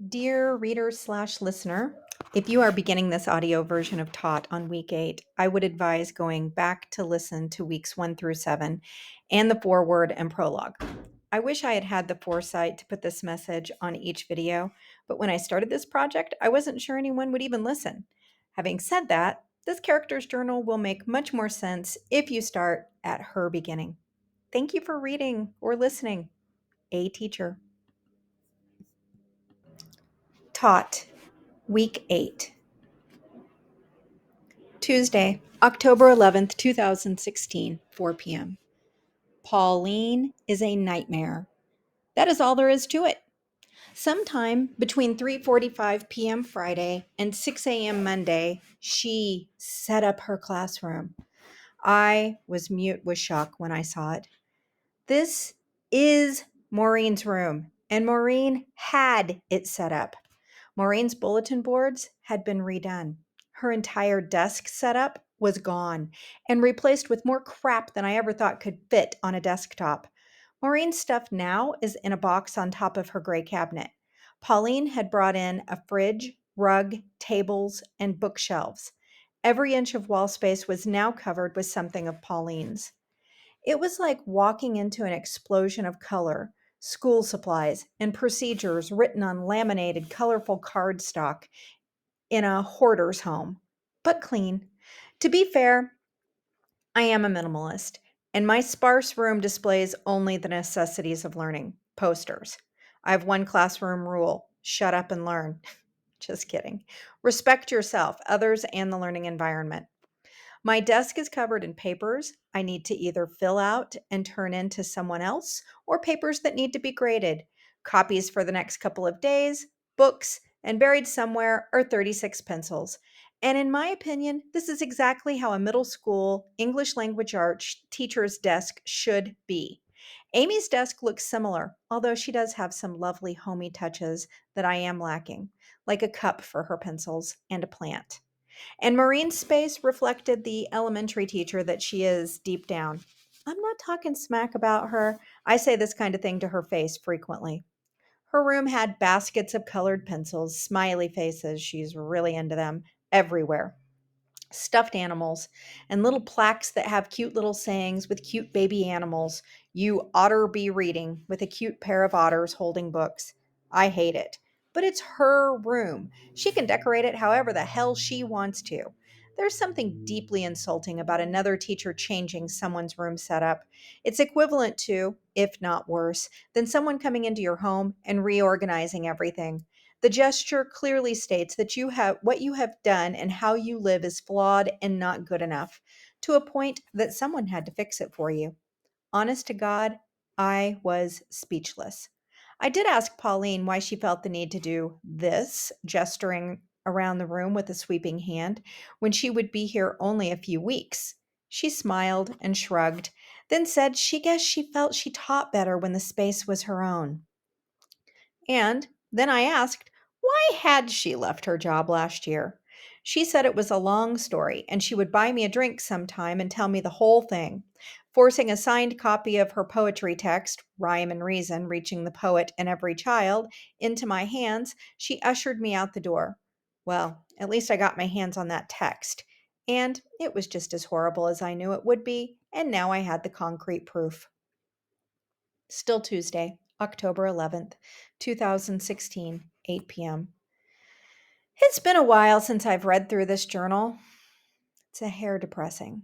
Dear reader/listener, if you are beginning this audio version of Taught on week 8, I would advise going back to listen to weeks 1 through 7 and the foreword and prologue. I wish I had had the foresight to put this message on each video, but when I started this project, I wasn't sure anyone would even listen. Having said that, this character's journal will make much more sense if you start at her beginning. Thank you for reading or listening. A teacher. Taught, week 8. Tuesday, October 11th, 2016, 4 p.m. Pauline is a nightmare. That is all there is to it. Sometime between 3:45 p.m. Friday and 6 a.m. Monday, she set up her classroom. I was mute with shock when I saw it. This is Maureen's room, and Maureen had it set up. Maureen's bulletin boards had been redone. Her entire desk setup was gone and replaced with more crap than I ever thought could fit on a desktop. Maureen's stuff now is in a box on top of her gray cabinet. Pauline had brought in a fridge, rug, tables, and bookshelves. Every inch of wall space was now covered with something of Pauline's. It was like walking into an explosion of color, school supplies, and procedures written on laminated, colorful cardstock in a hoarder's home, but clean. To be fair, I am a minimalist, and my sparse room displays only the necessities of learning posters. I have one classroom rule: shut up and learn. Just kidding. Respect yourself, others, and the learning environment. My desk is covered in papers I need to either fill out and turn in to someone else, or papers that need to be graded. Copies for the next couple of days, books, and buried somewhere are 36 pencils. And in my opinion, this is exactly how a middle school English language arts teacher's desk should be. Amy's desk looks similar, although she does have some lovely homey touches that I am lacking, like a cup for her pencils and a plant. And Maureen's space reflected the elementary teacher that she is deep down. I'm not talking smack about her. I say this kind of thing to her face frequently. Her room had baskets of colored pencils, smiley faces, she's really into them, everywhere. Stuffed animals, and little plaques that have cute little sayings with cute baby animals. You otter be reading, with a cute pair of otters holding books. I hate it, but it's her room. She can decorate it however the hell she wants to. There's something deeply insulting about another teacher changing someone's room setup. It's equivalent to, if not worse, than someone coming into your home and reorganizing everything. The gesture clearly states that what you have done and how you live is flawed and not good enough, to a point that someone had to fix it for you. Honest to God, I was speechless. I did ask Pauline why she felt the need to do this, gesturing around the room with a sweeping hand, when she would be here only a few weeks. She smiled and shrugged, then said she guessed she felt she taught better when the space was her own. And then I asked, why had she left her job last year? She said it was a long story and she would buy me a drink sometime and tell me the whole thing. Forcing a signed copy of her poetry text, Rhyme and Reason Reaching the Poet and Every Child, into my hands, she ushered me out the door. Well, at least I got my hands on that text. And it was just as horrible as I knew it would be, and now I had the concrete proof. Still Tuesday, October 11th, 2016, 8 p.m. It's been a while since I've read through this journal. It's a hair depressing.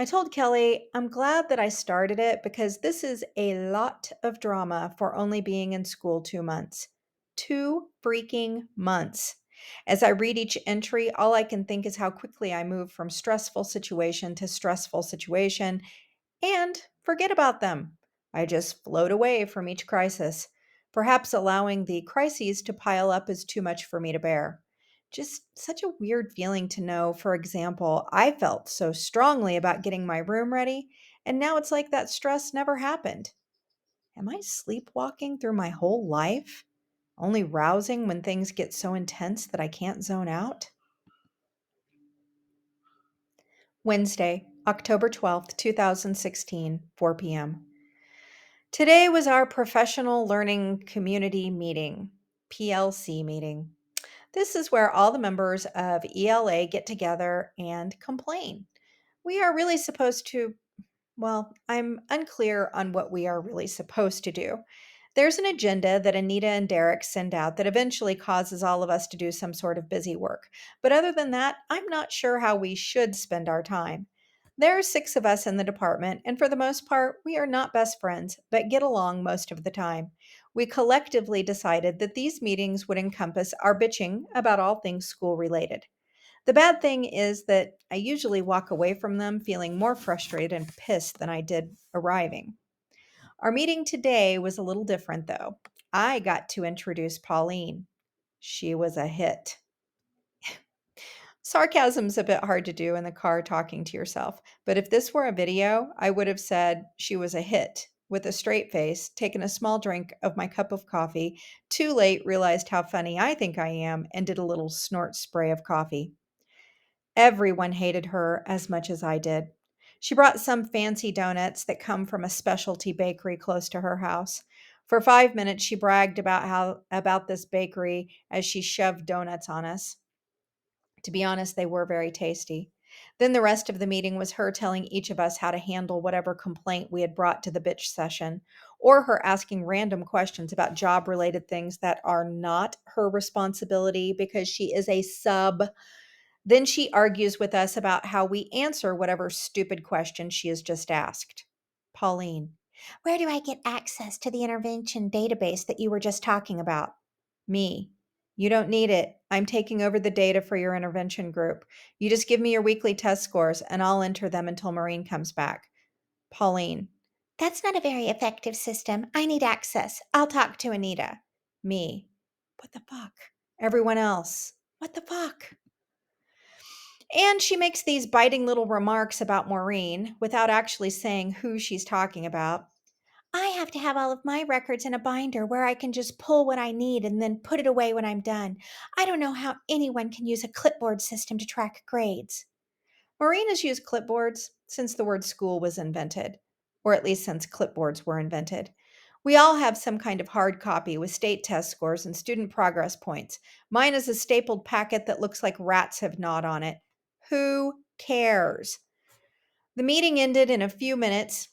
I told Kelly I'm glad that I started it because this is a lot of drama for only being in school 2 months. 2 freaking months. As I read each entry, all I can think is how quickly I move from stressful situation to stressful situation and forget about them. I just float away from each crisis. Perhaps allowing the crises to pile up is too much for me to bear. Just such a weird feeling to know, for example, I felt so strongly about getting my room ready, and now it's like that stress never happened. Am I sleepwalking through my whole life? Only rousing when things get so intense that I can't zone out? Wednesday, October 12th, 2016, 4 p.m. Today was our professional learning community meeting. PLC meeting. This is where all the members of ELA get together and complain. We are really supposed to, well, I'm unclear on what we are really supposed to do. There's an agenda that Anita and Derek send out that eventually causes all of us to do some sort of busy work. But other than that, I'm not sure how we should spend our time. There are 6 of us in the department, and for the most part, we are not best friends, but get along most of the time. We collectively decided that these meetings would encompass our bitching about all things school related. The bad thing is that I usually walk away from them feeling more frustrated and pissed than I did arriving. Our meeting today was a little different, though. I got to introduce Pauline. She was a hit. Sarcasm's a bit hard to do in the car talking to yourself, but if this were a video, I would have said she was a hit with a straight face, taken a small drink of my cup of coffee, too late realized how funny I think I am, and did a little snort spray of coffee. Everyone hated her as much as I did. She brought some fancy donuts that come from a specialty bakery close to her house. For 5 minutes she bragged about this bakery as she shoved donuts on us. To be honest, they were very tasty. Then the rest of the meeting was her telling each of us how to handle whatever complaint we had brought to the bitch session, or her asking random questions about job related things that are not her responsibility because she is a sub. Then she argues with us about how we answer whatever stupid question she has just asked. Pauline, where do I get access to the intervention database that you were just talking about? Me, you don't need it. I'm taking over the data for your intervention group. You just give me your weekly test scores and I'll enter them until Maureen comes back. Pauline, that's not a very effective system. I need access. I'll talk to Anita. Me, what the fuck? Everyone else, what the fuck? And she makes these biting little remarks about Maureen without actually saying who she's talking about. I have to have all of my records in a binder where I can just pull what I need and then put it away when I'm done. I don't know how anyone can use a clipboard system to track grades. Maureen has used clipboards since the word school was invented, or at least since clipboards were invented. We all have some kind of hard copy with state test scores and student progress points. Mine is a stapled packet that looks like rats have gnawed on it. Who cares? The meeting ended in a few minutes.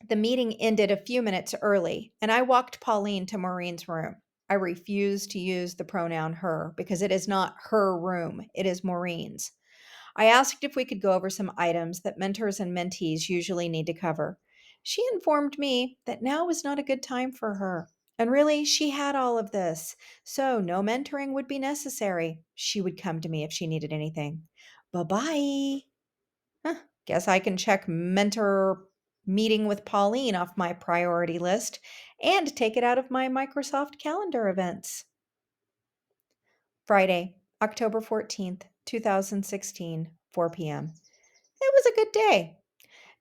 The meeting ended a few minutes early, and I walked Pauline to Maureen's room. I refuse to use the pronoun her because it is not her room, it is Maureen's. I asked if we could go over some items that mentors and mentees usually need to cover. She informed me that now was not a good time for her. And really, she had all of this, so no mentoring would be necessary. She would come to me if she needed anything. Bye bye. Huh, guess I can check mentor meeting with Pauline off my priority list and take it out of my Microsoft calendar events. Friday, October 14th, 2016, 4 p.m. It was a good day.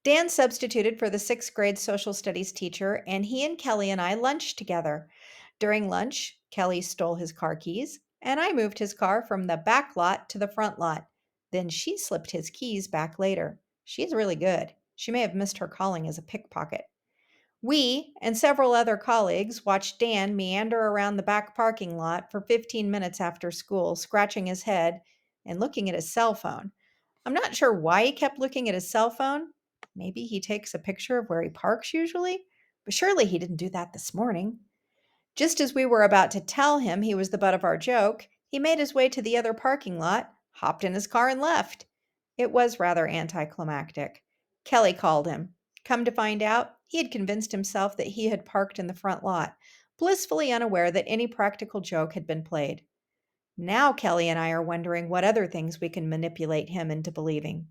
Dan substituted for the 6th grade social studies teacher, and he and Kelly and I lunched together. During lunch, Kelly stole his car keys, and I moved his car from the back lot to the front lot. Then she slipped his keys back later. She's really good. She may have missed her calling as a pickpocket. We and several other colleagues watched Dan meander around the back parking lot for 15 minutes after school, scratching his head and looking at his cell phone. I'm not sure why he kept looking at his cell phone. Maybe he takes a picture of where he parks usually, but surely he didn't do that this morning. Just as we were about to tell him he was the butt of our joke, he made his way to the other parking lot, hopped in his car, and left. It was rather anticlimactic. Kelly called him. Come to find out, he had convinced himself that he had parked in the front lot, blissfully unaware that any practical joke had been played. Now Kelly and I are wondering what other things we can manipulate him into believing.